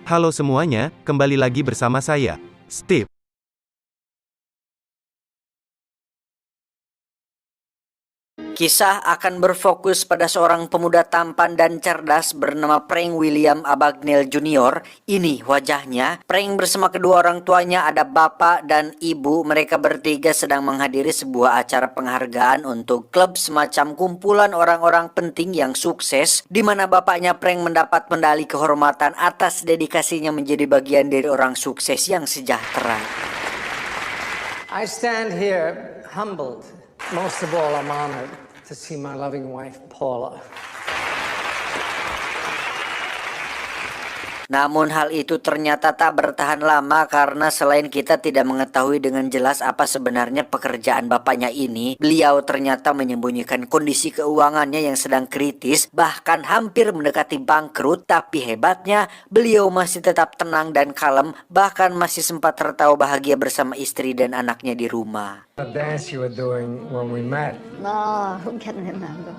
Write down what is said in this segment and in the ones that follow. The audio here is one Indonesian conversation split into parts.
Halo semuanya, kembali lagi bersama saya, Steve. Kisah akan berfokus pada seorang pemuda tampan dan cerdas bernama Frank William Abagnale Jr. Ini wajahnya. Frank bersama kedua orang tuanya, ada bapak dan ibu. Mereka bertiga sedang menghadiri sebuah acara penghargaan untuk klub semacam kumpulan orang-orang penting yang sukses, di mana bapaknya Frank mendapat medali kehormatan atas dedikasinya menjadi bagian dari orang sukses yang sejahtera. I stand here humbled. Most of all, I'm honored to see my loving wife, Paula. Namun hal itu ternyata tak bertahan lama karena selain kita tidak mengetahui dengan jelas apa sebenarnya pekerjaan bapaknya ini, beliau ternyata menyembunyikan kondisi keuangannya yang sedang kritis, bahkan hampir mendekati bangkrut. Tapi hebatnya, beliau masih tetap tenang dan kalem, bahkan masih sempat tertawa bahagia bersama istri dan anaknya di rumah. The dance you were doing when we met. No, who can remember?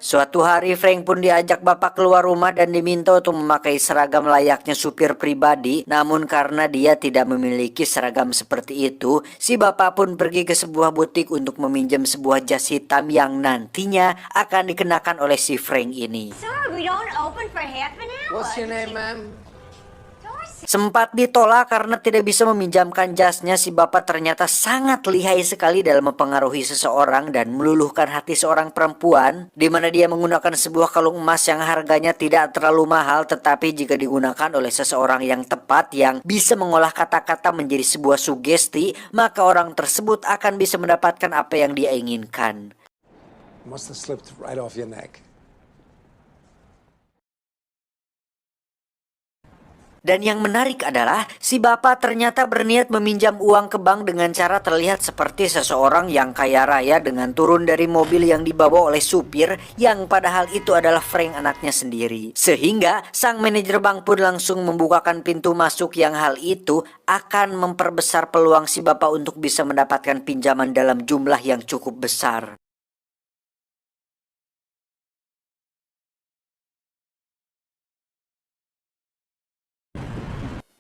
Suatu hari Frank pun diajak bapak keluar rumah dan diminta untuk memakai seragam layaknya supir pribadi. Namun karena dia tidak memiliki seragam seperti itu, si bapak pun pergi ke sebuah butik untuk meminjam sebuah jas hitam yang nantinya akan dikenakan oleh si Frank ini. Sir, we don't open for half an hour. What's your name, ma'am? Sempat ditolak karena tidak bisa meminjamkan jasnya, si bapak ternyata sangat lihai sekali dalam mempengaruhi seseorang dan meluluhkan hati seorang perempuan, di mana dia menggunakan sebuah kalung emas yang harganya tidak terlalu mahal, tetapi jika digunakan oleh seseorang yang tepat yang bisa mengolah kata-kata menjadi sebuah sugesti, maka orang tersebut akan bisa mendapatkan apa yang dia inginkan. Must have slipped right off your neck. Dan yang menarik adalah si bapak ternyata berniat meminjam uang ke bank dengan cara terlihat seperti seseorang yang kaya raya dengan turun dari mobil yang dibawa oleh supir yang padahal itu adalah Frank anaknya sendiri. Sehingga sang manajer bank pun langsung membukakan pintu masuk yang hal itu akan memperbesar peluang si bapak untuk bisa mendapatkan pinjaman dalam jumlah yang cukup besar.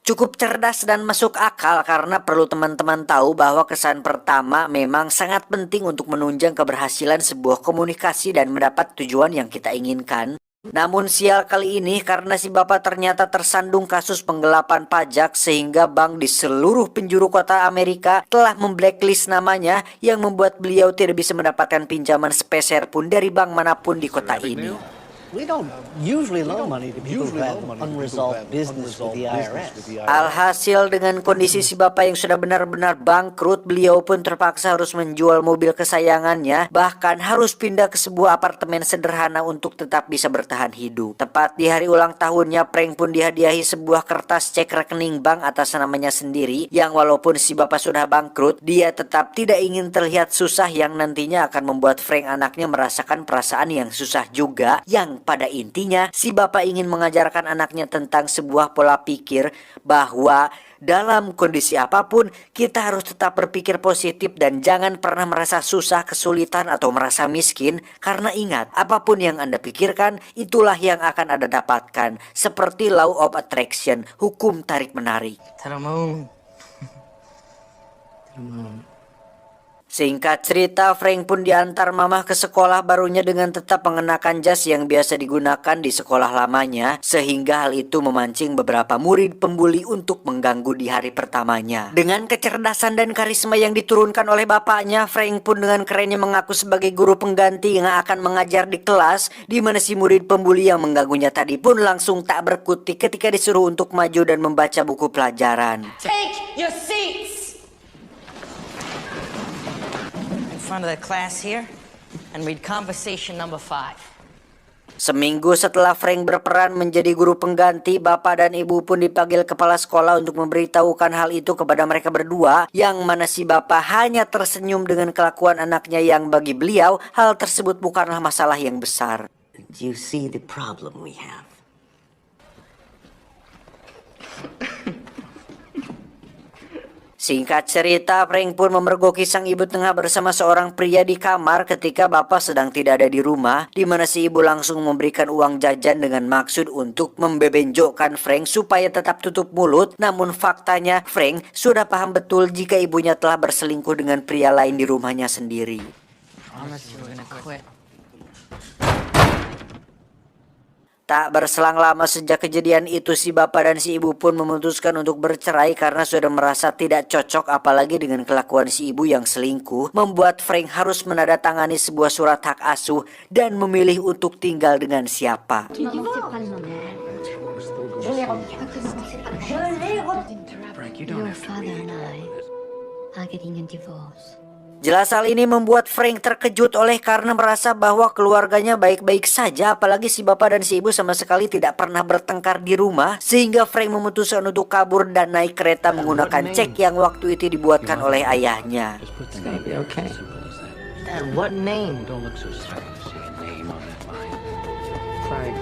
Cukup cerdas dan masuk akal karena perlu teman-teman tahu bahwa kesan pertama memang sangat penting untuk menunjang keberhasilan sebuah komunikasi dan mendapat tujuan yang kita inginkan. Namun sial kali ini karena si bapak ternyata tersandung kasus penggelapan pajak sehingga bank di seluruh penjuru kota Amerika telah memblacklist namanya yang membuat beliau tidak bisa mendapatkan pinjaman sepeser pun dari bank manapun di kota ini. We don't usually loan money to people who have unresolved business with the IRS. Alhasil dengan kondisi si bapak yang sudah benar-benar bangkrut, beliau pun terpaksa harus menjual mobil kesayangannya, bahkan harus pindah ke sebuah apartemen sederhana untuk tetap bisa bertahan hidup. Tepat di hari ulang tahunnya, Frank pun dihadiahi sebuah kertas cek rekening bank atas namanya sendiri, yang walaupun si bapak sudah bangkrut, dia tetap tidak ingin terlihat susah yang nantinya akan membuat Frank anaknya merasakan perasaan yang susah juga, yang pada intinya si bapak ingin mengajarkan anaknya tentang sebuah pola pikir bahwa dalam kondisi apapun kita harus tetap berpikir positif dan jangan pernah merasa susah, kesulitan atau merasa miskin, karena ingat, apapun yang Anda pikirkan itulah yang akan Anda dapatkan, seperti law of attraction, hukum tarik menarik. To the moon. To the moon. Singkat cerita, Frank pun diantar mamah ke sekolah barunya dengan tetap mengenakan jas yang biasa digunakan di sekolah lamanya, sehingga hal itu memancing beberapa murid pembuli untuk mengganggu di hari pertamanya. Dengan kecerdasan dan karisma yang diturunkan oleh bapaknya, Frank pun dengan kerennya mengaku sebagai guru pengganti yang akan mengajar di kelas, di mana si murid pembuli yang mengganggunya tadi pun langsung tak berkutik ketika disuruh untuk maju dan membaca buku pelajaran. Take your seats. Front of the class here and read conversation number 5. Seminggu setelah Frank berperan menjadi guru pengganti, bapak dan ibu pun dipanggil kepala sekolah untuk memberitahukan hal itu kepada mereka berdua, yang mana si bapak hanya tersenyum dengan kelakuan anaknya yang bagi beliau hal tersebut bukanlah masalah yang besar. You see the problem we have. Singkat cerita, Frank pun memergoki sang ibu tengah bersama seorang pria di kamar ketika bapak sedang tidak ada di rumah, di mana si ibu langsung memberikan uang jajan dengan maksud untuk membebenjokkan Frank supaya tetap tutup mulut. Namun faktanya, Frank sudah paham betul jika ibunya telah berselingkuh dengan pria lain di rumahnya sendiri. Tak berselang lama sejak kejadian itu, si bapak dan si ibu pun memutuskan untuk bercerai karena sudah merasa tidak cocok, apalagi dengan kelakuan si ibu yang selingkuh, membuat Frank harus menandatangani sebuah surat hak asuh dan memilih untuk tinggal dengan siapa. Maman, c'est pas le moment. Your father and I are getting a divorce. Jelas hal ini membuat Frank terkejut karena merasa bahwa keluarganya baik-baik saja, apalagi si bapak dan si ibu sama sekali tidak pernah bertengkar di rumah, sehingga Frank memutuskan untuk kabur dan naik kereta menggunakan cek yang waktu itu dibuatkan oleh ayahnya. It's gonna be okay. Dad, what name? Frank.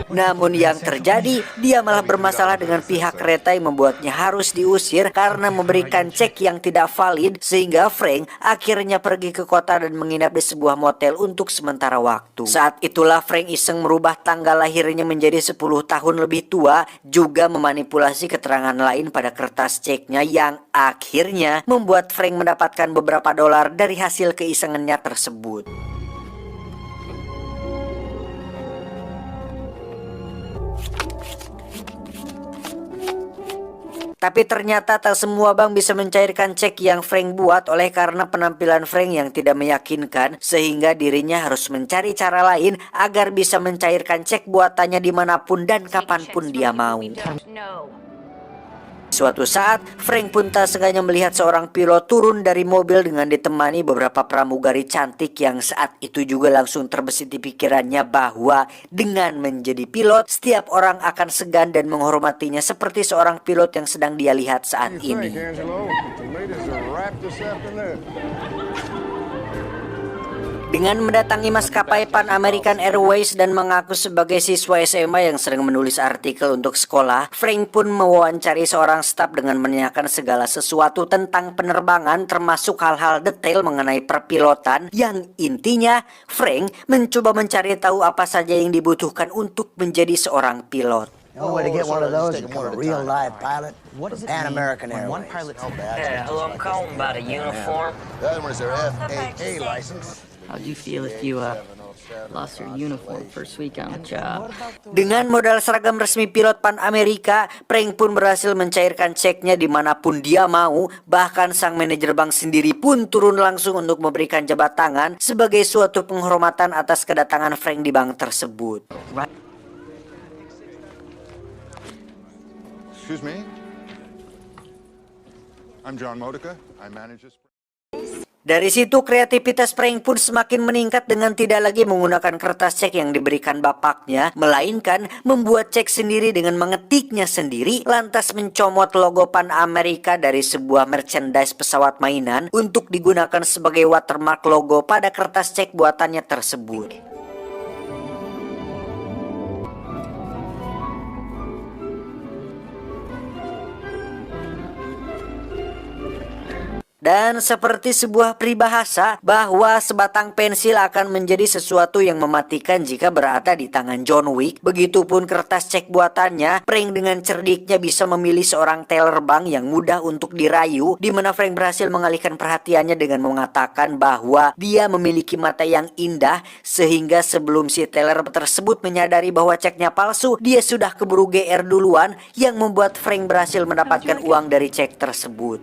Namun yang terjadi, dia malah bermasalah dengan pihak kereta yang membuatnya harus diusir karena memberikan cek yang tidak valid, sehingga Frank akhirnya pergi ke kota dan menginap di sebuah motel untuk sementara waktu. Saat itulah Frank iseng merubah tanggal lahirnya menjadi 10 tahun lebih tua, juga memanipulasi keterangan lain pada kertas ceknya yang akhirnya membuat Frank mendapatkan beberapa dolar dari hasil keisengannya tersebut. Tapi ternyata tak semua bank bisa mencairkan cek yang Frank buat karena penampilan Frank yang tidak meyakinkan, sehingga dirinya harus mencari cara lain agar bisa mencairkan cek buatannya dimanapun dan kapanpun dia mau. Suatu saat, Frank pun tak sengaja melihat seorang pilot turun dari mobil dengan ditemani beberapa pramugari cantik yang saat itu juga langsung terbesit di pikirannya bahwa dengan menjadi pilot, setiap orang akan segan dan menghormatinya seperti seorang pilot yang sedang dia lihat saat ini. Dengan mendatangi maskapai Pan American Airways dan mengaku sebagai siswa SMA yang sering menulis artikel untuk sekolah, Frank pun mewawancari seorang staf dengan menanyakan segala sesuatu tentang penerbangan, termasuk hal-hal detail mengenai perpilotan, yang intinya Frank mencoba mencari tahu apa saja yang dibutuhkan untuk menjadi seorang pilot. The only way to get one of those is become a real live pilot. What does it Pan mean American when one Airways. pilot Hello, I'm calling about a uniform. The other one is their FAA license. How'd you feel if you lost your uniform first week on the job? Dengan modal seragam resmi pilot Pan Amerika, Frank pun berhasil mencairkan ceknya dimanapun dia mau. Bahkan sang manajer bank sendiri pun turun langsung untuk memberikan jabat tangan sebagai suatu penghormatan atas kedatangan Frank di bank tersebut. Excuse me. I'm John Modica. I manage this. Dari situ kreativitas Frank pun semakin meningkat dengan tidak lagi menggunakan kertas cek yang diberikan bapaknya, melainkan membuat cek sendiri dengan mengetiknya sendiri, lantas mencomot logo Pan Amerika dari sebuah merchandise pesawat mainan untuk digunakan sebagai watermark logo pada kertas cek buatannya tersebut. Dan seperti sebuah peribahasa bahwa sebatang pensil akan menjadi sesuatu yang mematikan jika berada di tangan John Wick, begitupun kertas cek buatannya, Frank dengan cerdiknya bisa memilih seorang teller bank yang mudah untuk dirayu, di mana Frank berhasil mengalihkan perhatiannya dengan mengatakan bahwa dia memiliki mata yang indah, sehingga sebelum si teller tersebut menyadari bahwa ceknya palsu, dia sudah keburu GR duluan, yang membuat Frank berhasil mendapatkan uang dari cek tersebut.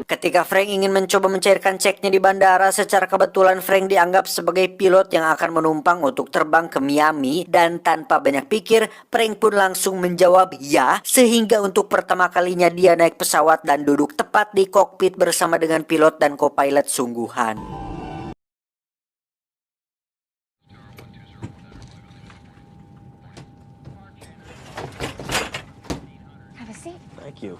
Ketika Frank ingin mencoba mencairkan ceknya di bandara, secara kebetulan Frank dianggap sebagai pilot yang akan menumpang untuk terbang ke Miami, dan tanpa banyak pikir Frank pun langsung menjawab ya, sehingga untuk pertama kalinya dia naik pesawat dan duduk tepat di kokpit bersama dengan pilot dan co-pilot sungguhan. Have a seat. Thank you.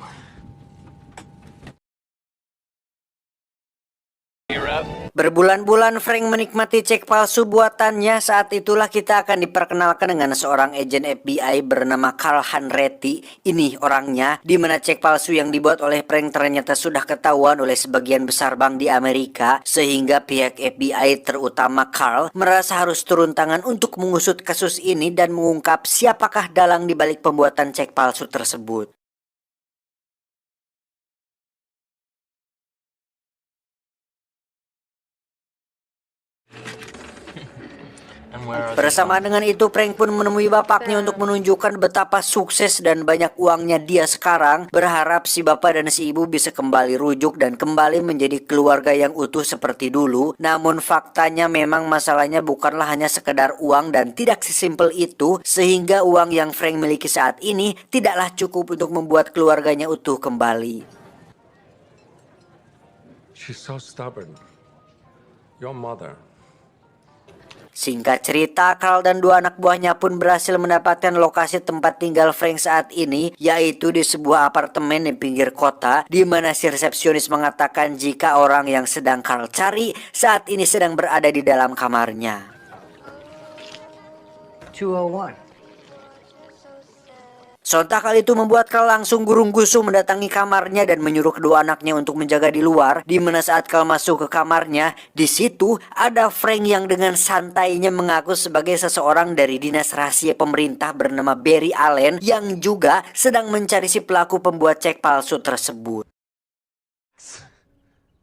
You're up. Berbulan-bulan Frank menikmati cek palsu buatannya. Saat itulah kita akan diperkenalkan dengan seorang agen FBI bernama Carl Hanratty. Ini orangnya, di mana cek palsu yang dibuat oleh Frank ternyata sudah ketahuan oleh sebagian besar bank di Amerika, sehingga pihak FBI terutama Carl merasa harus turun tangan untuk mengusut kasus ini dan mengungkap siapakah dalang di balik pembuatan cek palsu tersebut. Bersamaan dengan itu, Frank pun menemui bapaknya untuk menunjukkan betapa sukses dan banyak uangnya dia sekarang, berharap si bapak dan si ibu bisa kembali rujuk dan kembali menjadi keluarga yang utuh seperti dulu. Namun faktanya memang masalahnya bukanlah hanya sekedar uang dan tidak sesimpel itu, sehingga uang yang Frank miliki saat ini tidaklah cukup untuk membuat keluarganya utuh kembali. She's so stubborn. Your mother. Singkat cerita, Carl dan dua anak buahnya pun berhasil mendapatkan lokasi tempat tinggal Frank saat ini, yaitu di sebuah apartemen di pinggir kota, di mana si resepsionis mengatakan jika orang yang sedang Carl cari saat ini sedang berada di dalam kamarnya. 201. Sontak hal itu membuat Carl langsung gurung-gusu mendatangi kamarnya dan menyuruh kedua anaknya untuk menjaga di luar. Di mana saat Carl masuk ke kamarnya, di situ ada Frank yang dengan santainya mengaku sebagai seseorang dari dinas rahasia pemerintah bernama Barry Allen yang juga sedang mencari si pelaku pembuat cek palsu tersebut.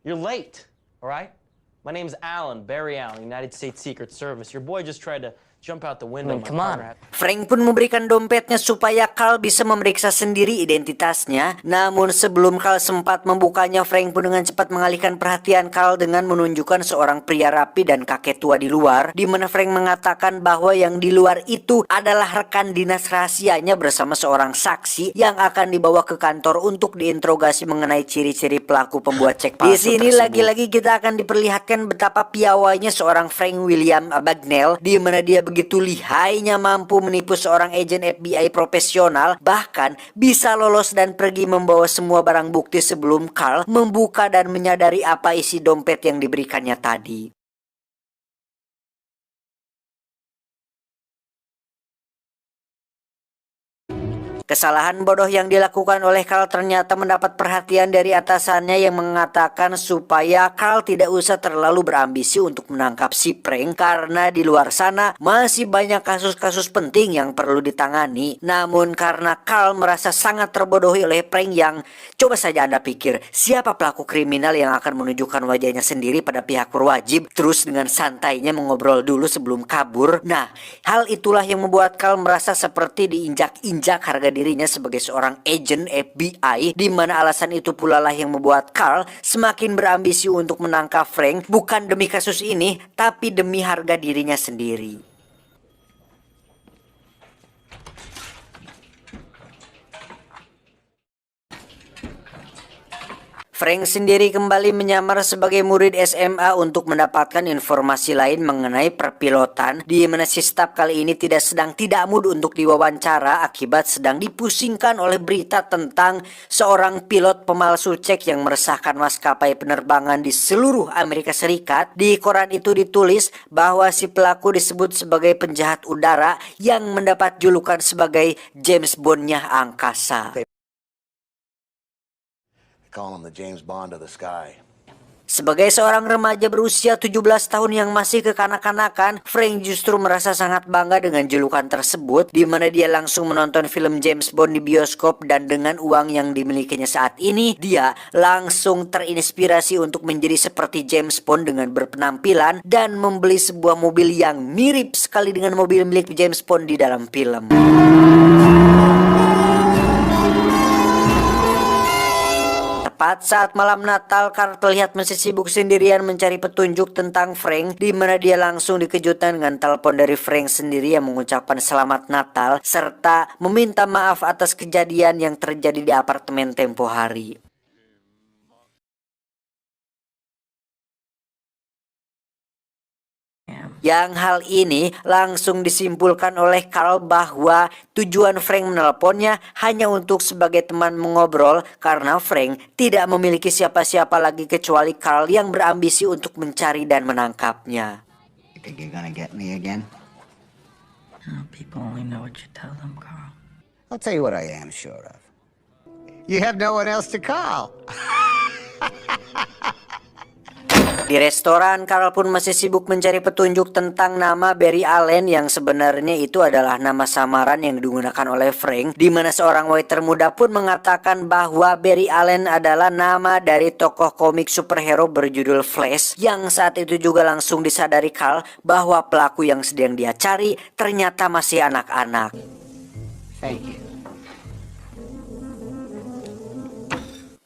You're late, all right? My name's Allen, Barry Allen, United States Secret Service. Your boy just tried to jump out the window. Come on. Frank pun memberikan dompetnya supaya Carl bisa memeriksa sendiri identitasnya. Namun sebelum Carl sempat membukanya, Frank pun dengan cepat mengalihkan perhatian Carl dengan menunjukkan seorang pria rapi dan kakek tua di luar. Di mana Frank mengatakan bahwa yang di luar itu adalah rekan dinas rahasianya bersama seorang saksi yang akan dibawa ke kantor untuk diinterogasi mengenai ciri-ciri pelaku pembuat cek palsu. Di sini lagi-lagi kita akan diperlihatkan betapa piawainya seorang Frank William Bagnell, di mana dia begitu lihainya mampu menipu seorang agen FBI profesional, bahkan bisa lolos dan pergi membawa semua barang bukti sebelum Carl membuka dan menyadari apa isi dompet yang diberikannya tadi. Kesalahan bodoh yang dilakukan oleh Carl ternyata mendapat perhatian dari atasannya yang mengatakan supaya Carl tidak usah terlalu berambisi untuk menangkap si Frank karena di luar sana masih banyak kasus-kasus penting yang perlu ditangani. Namun karena Carl merasa sangat terbodohi oleh Frank yang coba saja Anda pikir siapa pelaku kriminal yang akan menunjukkan wajahnya sendiri pada pihak berwajib terus dengan santainya mengobrol dulu sebelum kabur. Nah, hal itulah yang membuat Carl merasa seperti diinjak-injak harga dirinya sebagai seorang agen FBI, di mana alasan itu pula lah yang membuat Carl semakin berambisi untuk menangkap Frank, bukan demi kasus ini tapi demi harga dirinya sendiri. Frank sendiri kembali menyamar sebagai murid SMA untuk mendapatkan informasi lain mengenai perpilotan, di mana si staf kali ini tidak mood untuk diwawancara akibat sedang dipusingkan oleh berita tentang seorang pilot pemalsu cek yang meresahkan maskapai penerbangan di seluruh Amerika Serikat. Di koran itu ditulis bahwa si pelaku disebut sebagai penjahat udara yang mendapat julukan sebagai James Bond-nya angkasa. Call him the James Bond of the sky. Sebagai seorang remaja berusia 17 tahun yang masih kekanak-kanakan, Frank justru merasa sangat bangga dengan julukan tersebut, di mana dia langsung menonton film James Bond di bioskop dan dengan uang yang dimilikinya saat ini, dia langsung terinspirasi untuk menjadi seperti James Bond dengan berpenampilan dan membeli sebuah mobil yang mirip sekali dengan mobil milik James Bond di dalam film. Tepat saat malam Natal, Carl terlihat masih sibuk sendirian mencari petunjuk tentang Frank, di mana dia langsung dikejutkan dengan telepon dari Frank sendiri yang mengucapkan selamat Natal serta meminta maaf atas kejadian yang terjadi di apartemen tempo hari. Yang hal ini langsung disimpulkan oleh Carl bahwa tujuan Frank menelponnya hanya untuk sebagai teman mengobrol karena Frank tidak memiliki siapa-siapa lagi kecuali Carl yang berambisi untuk mencari dan menangkapnya. You think you're gonna get me again? Oh, people only know what you tell them, Carl. I'll tell you what I am sure of. You have no one else to call. Di restoran, Carl pun masih sibuk mencari petunjuk tentang nama Barry Allen yang sebenarnya itu adalah nama samaran yang digunakan oleh Frank, di mana seorang waiter muda pun mengatakan bahwa Barry Allen adalah nama dari tokoh komik superhero berjudul Flash, yang saat itu juga langsung disadari Carl bahwa pelaku yang sedang dia cari ternyata masih anak-anak. Thank you.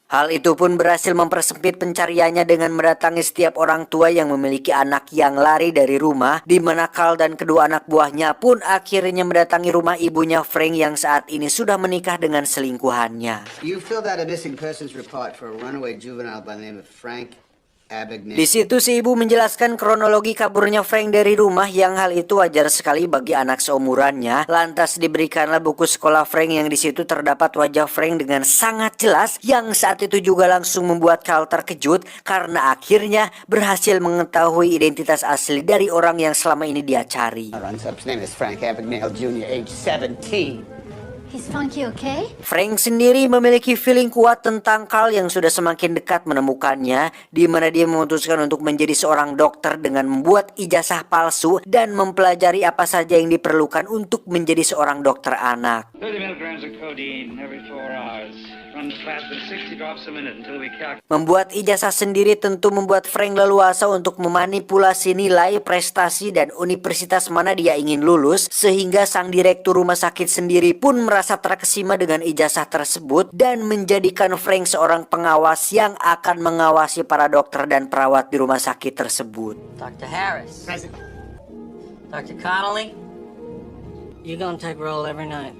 Hal itu pun berhasil mempersempit pencariannya dengan mendatangi setiap orang tua yang memiliki anak yang lari dari rumah, di mana Carl dan kedua anak buahnya pun akhirnya mendatangi rumah ibunya Frank yang saat ini sudah menikah dengan selingkuhannya. You filled out a missing persons report for a runaway juvenile by the name of Frank Abagnale. Di situ si ibu menjelaskan kronologi kaburnya Frank dari rumah, yang hal itu wajar sekali bagi anak seumurannya. Lantas diberikanlah buku sekolah Frank yang di situ terdapat wajah Frank dengan sangat jelas, yang saat itu juga langsung membuat Carl terkejut karena akhirnya berhasil mengetahui identitas asli dari orang yang selama ini dia cari. His name is Frank Abagnale Jr., age 17. Is Frankie okay? Frank sendiri memiliki feeling kuat tentang Carl yang sudah semakin dekat menemukannya, di mana dia memutuskan untuk menjadi seorang dokter dengan membuat ijazah palsu dan mempelajari apa saja yang diperlukan untuk menjadi seorang dokter anak. 30 milligrams of codeine every 4 hours. Runs faster than 60 drops a minute until we calculate. Membuat ijazah sendiri tentu membuat Frank leluasa untuk memanipulasi nilai, prestasi, dan universitas mana dia ingin lulus, sehingga sang direktur rumah sakit sendiri pun merasa terkesima dengan ijazah tersebut dan menjadikan Frank seorang pengawas yang akan mengawasi para dokter dan perawat di rumah sakit tersebut. Dr. Harris. Dr. Connolly. You gonna take roll every night?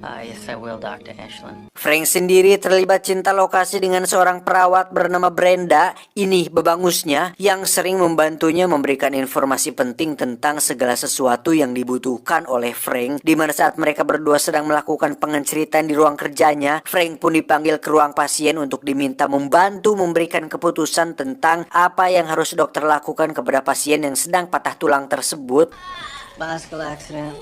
Yes, I will, Dr. Ashland. Frank sendiri terlibat cinta lokasi dengan seorang perawat bernama Brenda, ini bebangusnya, yang sering membantunya memberikan informasi penting tentang segala sesuatu yang dibutuhkan oleh Frank. Di mana saat mereka berdua sedang melakukan pengenceritaan di ruang kerjanya, Frank pun dipanggil ke ruang pasien untuk diminta membantu memberikan keputusan tentang apa yang harus dokter lakukan kepada pasien yang sedang patah tulang tersebut. Bicycle accident.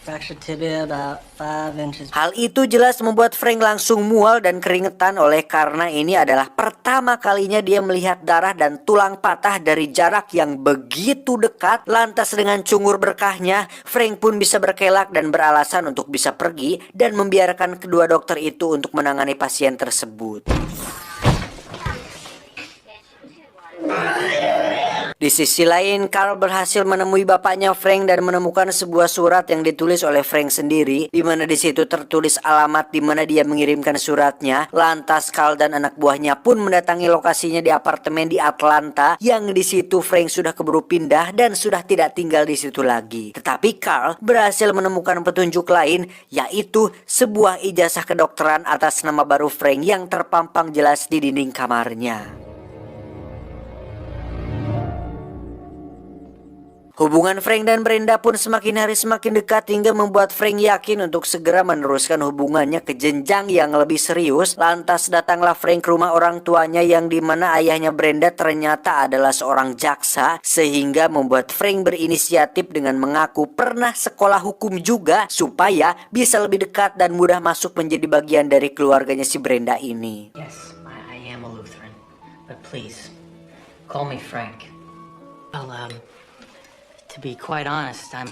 Fractured tibia about 5 inches. Hal itu jelas membuat Frank langsung mual dan keringetan oleh karena ini adalah pertama kalinya dia melihat darah dan tulang patah dari jarak yang begitu dekat. Lantas dengan cungur berkahnya, Frank pun bisa berkelak dan beralasan untuk bisa pergi dan membiarkan kedua dokter itu untuk menangani pasien tersebut. Di sisi lain, Carl berhasil menemui bapaknya Frank dan menemukan sebuah surat yang ditulis oleh Frank sendiri, di mana di situ tertulis alamat di mana dia mengirimkan suratnya. Lantas Carl dan anak buahnya pun mendatangi lokasinya di apartemen di Atlanta, yang di situ Frank sudah keburu pindah dan sudah tidak tinggal di situ lagi. Tetapi Carl berhasil menemukan petunjuk lain, yaitu sebuah ijazah kedokteran atas nama baru Frank yang terpampang jelas di dinding kamarnya. Hubungan Frank dan Brenda pun semakin hari semakin dekat hingga membuat Frank yakin untuk segera meneruskan hubungannya ke jenjang yang lebih serius. Lantas datanglah Frank ke rumah orang tuanya yang dimana ayahnya Brenda ternyata adalah seorang jaksa, sehingga membuat Frank berinisiatif dengan mengaku pernah sekolah hukum juga supaya bisa lebih dekat dan mudah masuk menjadi bagian dari keluarganya si Brenda ini. Yes, I am a Lutheran, but please call me Frank. Well, to be quite honest, I'm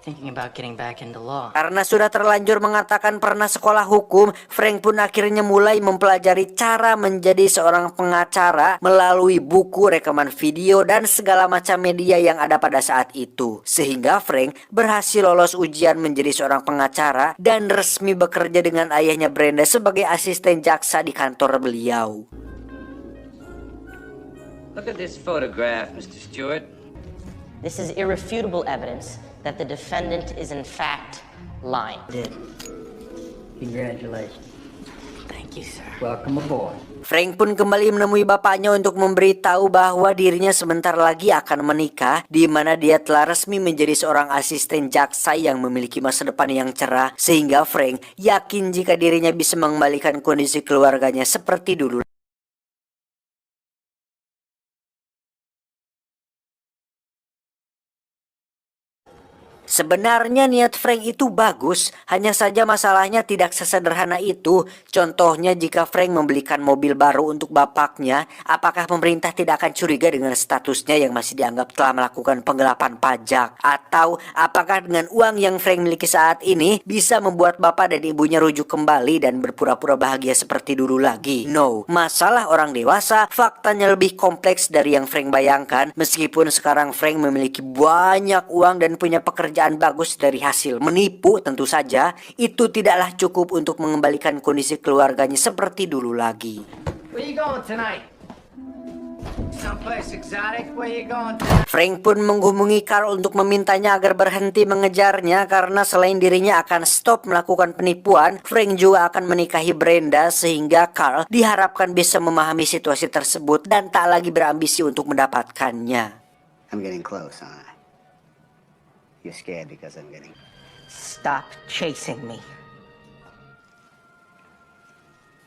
thinking about getting back into law. Karena sudah terlanjur mengatakan pernah sekolah hukum, Frank pun akhirnya mulai mempelajari cara menjadi seorang pengacara melalui buku, rekaman video, dan segala macam media yang ada pada saat itu. Sehingga Frank berhasil lolos ujian menjadi seorang pengacara dan resmi bekerja dengan ayahnya Brenda sebagai asisten jaksa di kantor beliau. Look at this photograph, Mr. Stewart. This is irrefutable evidence that the defendant is in fact lying. Did. Congratulations. Thank Thank you, sir. Welcome aboard. Frank pun kembali menemui bapaknya untuk memberitahu bahwa dirinya sebentar lagi akan menikah, di mana dia telah resmi menjadi seorang asisten jaksa yang memiliki masa depan yang cerah, sehingga Frank yakin jika dirinya bisa mengembalikan kondisi keluarganya seperti dulu. Sebenarnya niat Frank itu bagus, hanya saja masalahnya tidak sesederhana itu. Contohnya jika Frank membelikan mobil baru untuk bapaknya, apakah pemerintah tidak akan curiga dengan statusnya yang masih dianggap telah melakukan penggelapan pajak? Atau apakah dengan uang yang Frank miliki saat ini bisa membuat bapak dan ibunya rujuk kembali dan berpura-pura bahagia seperti dulu lagi? No, masalah orang dewasa faktanya lebih kompleks dari yang Frank bayangkan. Meskipun sekarang Frank memiliki banyak uang dan punya pekerjaan bagus dari hasil menipu, tentu saja itu tidaklah cukup untuk mengembalikan kondisi keluarganya seperti dulu lagi. Where you going tonight? Someplace exotic? Where you going tonight? Frank pun menghubungi Carl untuk memintanya agar berhenti mengejarnya karena selain dirinya akan stop melakukan penipuan, Frank juga akan menikahi Brenda, sehingga Carl diharapkan bisa memahami situasi tersebut dan tak lagi berambisi untuk mendapatkannya. I'm getting close, huh? You're scared because I'm getting... Stop chasing me.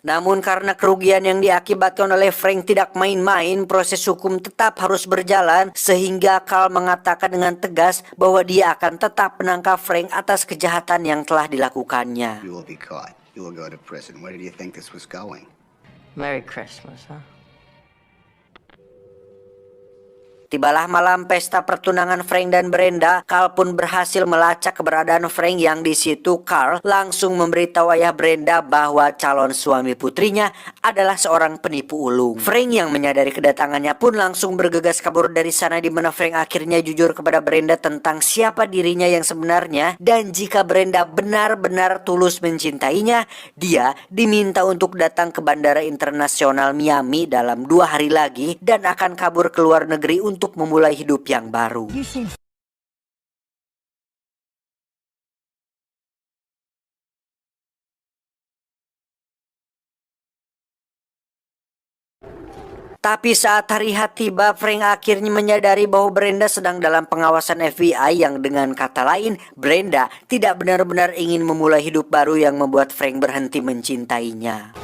Namun karena kerugian yang diakibatkan oleh Frank tidak main-main, proses hukum tetap harus berjalan, sehingga Carl mengatakan dengan tegas bahwa dia akan tetap menangkap Frank atas kejahatan yang telah dilakukannya. You will be caught. You will go to prison. Where did you think this was going? Merry Christmas, huh? Tibalah malam pesta pertunangan Frank dan Brenda. Carl pun berhasil melacak keberadaan Frank, yang di situ Carl langsung memberitahu ayah Brenda bahwa calon suami putrinya adalah seorang penipu ulung. Frank yang menyadari kedatangannya pun langsung bergegas kabur dari sana, di mana Frank akhirnya jujur kepada Brenda tentang siapa dirinya yang sebenarnya, dan jika Brenda benar-benar tulus mencintainya, dia diminta untuk datang ke Bandara Internasional Miami dalam 2 hari lagi dan akan kabur ke luar negeri untuk memulai hidup yang baru. Tapi saat hari H tiba, Frank akhirnya menyadari bahwa Brenda sedang dalam pengawasan FBI, yang dengan kata lain, Brenda tidak benar-benar ingin memulai hidup baru yang membuat Frank berhenti mencintainya.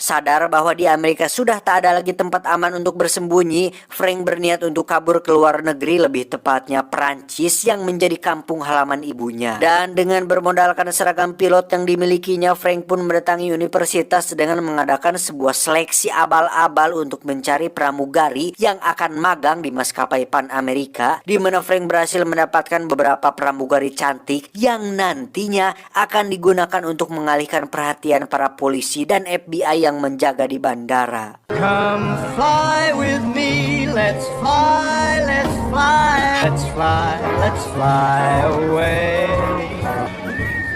Sadar bahwa di Amerika sudah tak ada lagi tempat aman untuk bersembunyi, Frank berniat untuk kabur ke luar negeri, lebih tepatnya Prancis yang menjadi kampung halaman ibunya. Dan dengan bermodalkan seragam pilot yang dimilikinya, Frank pun mendatangi universitas dengan mengadakan sebuah seleksi abal-abal untuk mencari pramugari yang akan magang di maskapai Pan Amerika, di mana Frank berhasil mendapatkan beberapa pramugari cantik yang nantinya akan digunakan untuk mengalihkan perhatian para polisi dan FBI yang menjaga di bandara. Come fly with me, let's fly, let's fly, let's fly, let's fly away.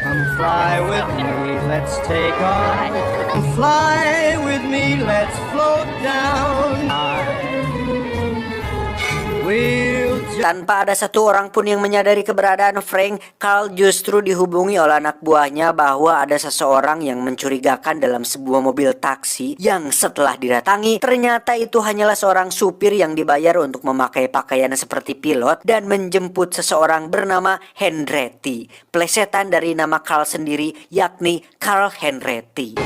Come fly with me, let's take off. Come fly with me, let's float down high. Tanpa ada satu orang pun yang menyadari keberadaan Frank, Carl justru dihubungi oleh anak buahnya bahwa ada seseorang yang mencurigakan dalam sebuah mobil taksi, yang setelah didatangi ternyata itu hanyalah seorang supir yang dibayar untuk memakai pakaian seperti pilot dan menjemput seseorang bernama Henretti, plesetan dari nama Carl sendiri, yakni Carl Henretti.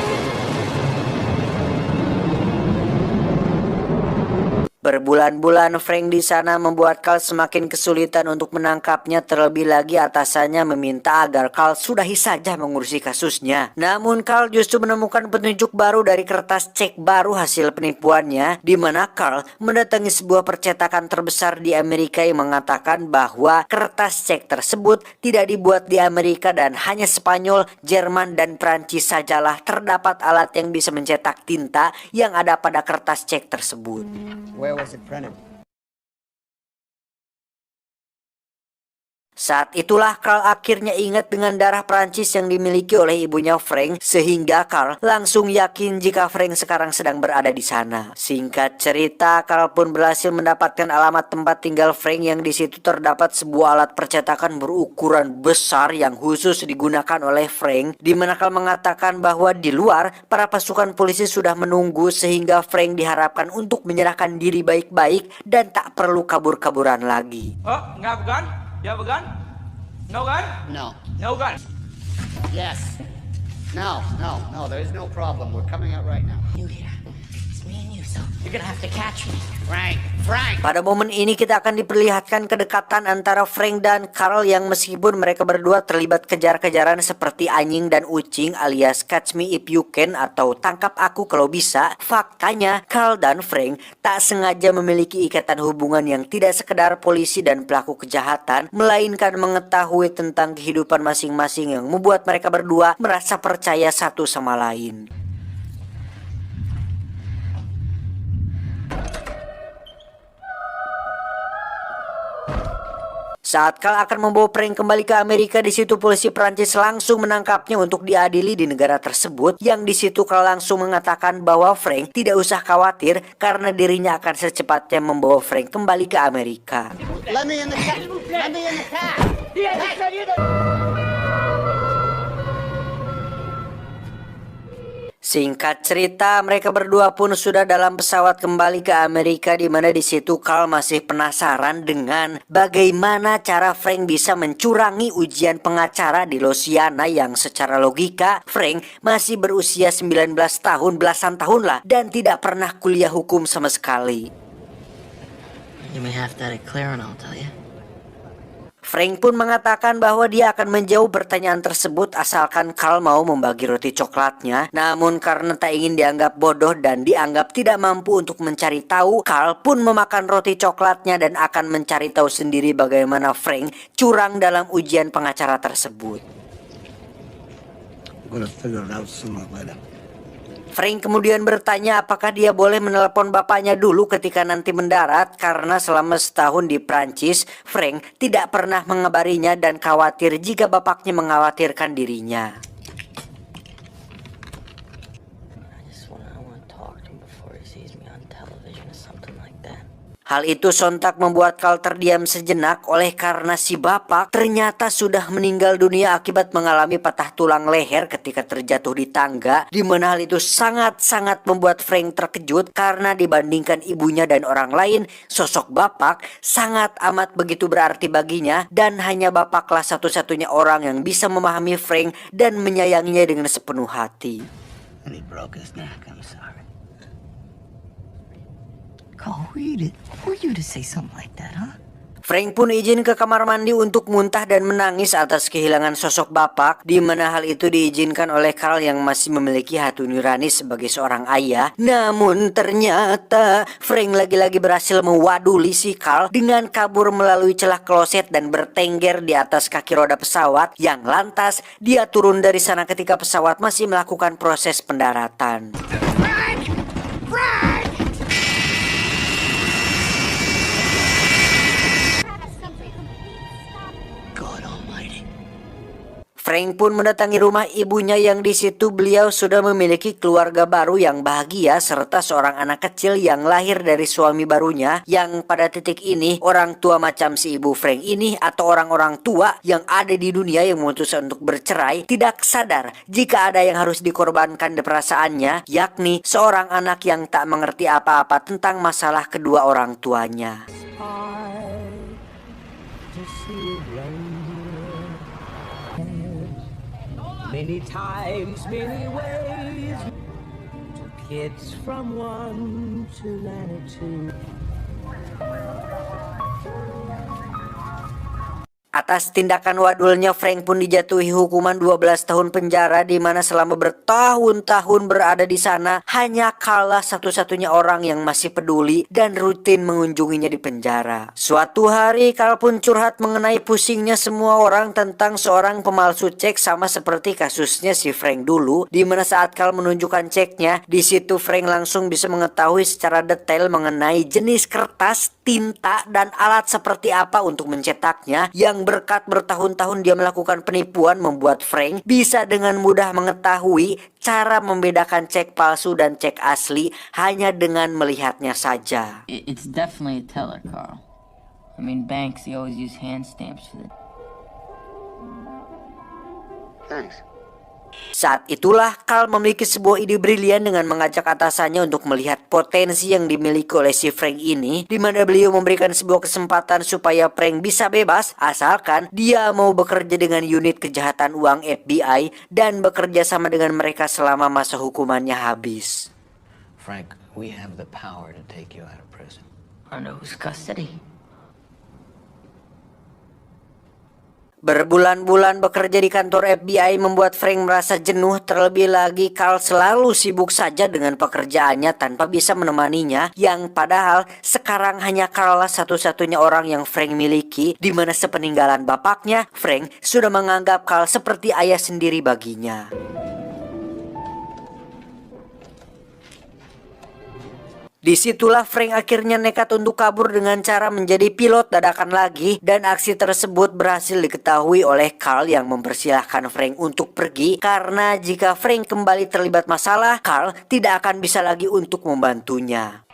Berbulan-bulan Frank di sana membuat Carl semakin kesulitan untuk menangkapnya, terlebih lagi atasannya meminta agar Carl sudahi saja mengurusi kasusnya. Namun Carl justru menemukan petunjuk baru dari kertas cek baru hasil penipuannya, di mana Carl mendatangi sebuah percetakan terbesar di Amerika yang mengatakan bahwa kertas cek tersebut tidak dibuat di Amerika dan hanya Spanyol, Jerman, dan Prancis sajalah terdapat alat yang bisa mencetak tinta yang ada pada kertas cek tersebut. Where was it printed? Saat itulah Carl akhirnya ingat dengan darah Prancis yang dimiliki oleh ibunya Frank, sehingga Carl langsung yakin jika Frank sekarang sedang berada di sana. Singkat cerita, Carl pun berhasil mendapatkan alamat tempat tinggal Frank yang di situ terdapat sebuah alat percetakan berukuran besar yang khusus digunakan oleh Frank, di mana Carl mengatakan bahwa di luar para pasukan polisi sudah menunggu sehingga Frank diharapkan untuk menyerahkan diri baik-baik dan tak perlu kabur-kaburan lagi. Oh, nggak bukan? You have a gun? No gun? No. No gun. Yes. No, there is no problem. We're coming out right now. You here. It's me and you, so you're gonna have to catch me. Frank! Pada momen ini kita akan diperlihatkan kedekatan antara Frank dan Carl yang meskipun mereka berdua terlibat kejar-kejaran seperti anjing dan ucing alias catch me if you can atau tangkap aku kalau bisa, faktanya Carl dan Frank tak sengaja memiliki ikatan hubungan yang tidak sekedar polisi dan pelaku kejahatan, melainkan mengetahui tentang kehidupan masing-masing yang membuat mereka berdua merasa percaya satu sama lain. Saat Carl akan membawa Frank kembali ke Amerika, di situ polisi Prancis langsung menangkapnya untuk diadili di negara tersebut. Yang di situ Carl langsung mengatakan bahwa Frank tidak usah khawatir karena dirinya akan secepatnya membawa Frank kembali ke Amerika. Let me in the car. Let me in the car. Singkat cerita, mereka berdua pun sudah dalam pesawat kembali ke Amerika, di mana di situ Carl masih penasaran dengan bagaimana cara Frank bisa mencurangi ujian pengacara di Louisiana yang secara logika Frank masih berusia 19 tahun, belasan tahun lah, dan tidak pernah kuliah hukum sama sekali. You may have that at Claren, I'll tell you. Frank pun mengatakan bahwa dia akan menjawab pertanyaan tersebut asalkan Carl mau membagi roti coklatnya. Namun karena tak ingin dianggap bodoh dan dianggap tidak mampu untuk mencari tahu, Carl pun memakan roti coklatnya dan akan mencari tahu sendiri bagaimana Frank curang dalam ujian pengacara tersebut. Frank kemudian bertanya apakah dia boleh menelpon bapaknya dulu ketika nanti mendarat, karena selama setahun di Prancis, Frank tidak pernah mengabarinya dan khawatir jika bapaknya mengkhawatirkan dirinya. Hal itu sontak membuat Carl terdiam sejenak oleh karena si bapak ternyata sudah meninggal dunia akibat mengalami patah tulang leher ketika terjatuh di tangga, di mana hal itu sangat-sangat membuat Frank terkejut karena dibandingkan ibunya dan orang lain, sosok bapak sangat amat begitu berarti baginya dan hanya bapaklah satu-satunya orang yang bisa memahami Frank dan menyayanginya dengan sepenuh hati. And he broke his neck. I'm sorry. Carl, who are you to say something like that, huh? Frank pun izin ke kamar mandi untuk muntah dan menangis atas kehilangan sosok bapak, di mana hal itu diizinkan oleh Carl yang masih memiliki hati nurani sebagai seorang ayah. Namun ternyata Frank lagi-lagi berhasil mewaduli si Carl dengan kabur melalui celah kloset dan bertengger di atas kaki roda pesawat, yang lantas dia turun dari sana ketika pesawat masih melakukan proses pendaratan. Frank pun mendatangi rumah ibunya yang di situ beliau sudah memiliki keluarga baru yang bahagia serta seorang anak kecil yang lahir dari suami barunya, yang pada titik ini orang tua macam si ibu Frank ini atau orang-orang tua yang ada di dunia yang memutuskan untuk bercerai tidak sadar jika ada yang harus dikorbankan di perasaannya, yakni seorang anak yang tak mengerti apa-apa tentang masalah kedua orang tuanya. Many times, many ways, took kids from one to latitude. Atas tindakan wadulnya, Frank pun dijatuhi hukuman 12 tahun penjara, di mana selama bertahun-tahun berada di sana hanya Carl satu-satunya orang yang masih peduli dan rutin mengunjunginya di penjara. Suatu hari Carl pun curhat mengenai pusingnya semua orang tentang seorang pemalsu cek, sama seperti kasusnya si Frank dulu, di mana saat Carl menunjukkan ceknya, di situ Frank langsung bisa mengetahui secara detail mengenai jenis kertas, tinta, dan alat seperti apa untuk mencetaknya, yang berkat bertahun-tahun dia melakukan penipuan membuat Frank bisa dengan mudah mengetahui cara membedakan cek palsu dan cek asli hanya dengan melihatnya saja. It's definitely a teller, Carl. I mean, banks, they always use hand stamps for that. Thanks. Saat itulah Carl memiliki sebuah ide brilian dengan mengajak atasannya untuk melihat potensi yang dimiliki oleh si Frank ini, di mana beliau memberikan sebuah kesempatan supaya Frank bisa bebas asalkan dia mau bekerja dengan unit kejahatan uang FBI dan bekerja sama dengan mereka selama masa hukumannya habis. Frank, we have the power to take you out of prison. Under whose custody? Berbulan-bulan bekerja di kantor FBI membuat Frank merasa jenuh, terlebih lagi Carl selalu sibuk saja dengan pekerjaannya tanpa bisa menemaninya, yang padahal sekarang hanya Carl lah satu-satunya orang yang Frank miliki, di mana sepeninggalan bapaknya, Frank sudah menganggap Carl seperti ayah sendiri baginya. Disitulah Frank akhirnya nekat untuk kabur dengan cara menjadi pilot dadakan lagi, dan aksi tersebut berhasil diketahui oleh Carl yang mempersilahkan Frank untuk pergi karena jika Frank kembali terlibat masalah, Carl tidak akan bisa lagi untuk membantunya.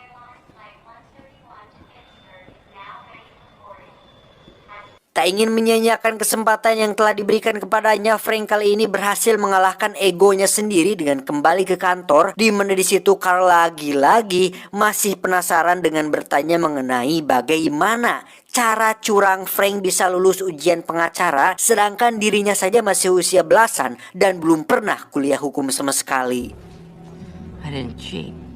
Tak ingin menyia-nyiakan kesempatan yang telah diberikan kepadanya, Frank kali ini berhasil mengalahkan egonya sendiri dengan kembali ke kantor, di mana di situ Carl lagi-lagi masih penasaran dengan bertanya mengenai bagaimana cara curang Frank bisa lulus ujian pengacara, sedangkan dirinya saja masih usia belasan dan belum pernah kuliah hukum sama sekali. I didn't cheat.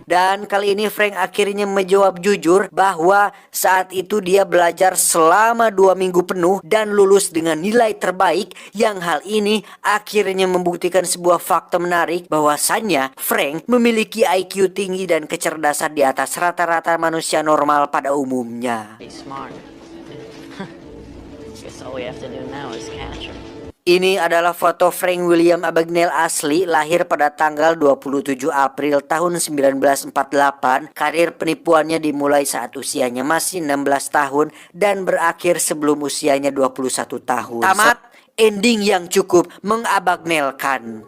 Dan kali ini Frank akhirnya menjawab jujur bahwa saat itu dia belajar selama 2 minggu penuh dan lulus dengan nilai terbaik, yang hal ini akhirnya membuktikan sebuah fakta menarik bahwasannya Frank memiliki IQ tinggi dan kecerdasan di atas rata-rata manusia normal pada umumnya. Smart. Guess all we have to do now is catch him. Ini adalah foto Frank William Abagnale asli, lahir pada tanggal 27 April tahun 1948. Karir penipuannya dimulai saat usianya masih 16 tahun dan berakhir sebelum usianya 21 tahun. Tamat, ending yang cukup mengabagnelkan.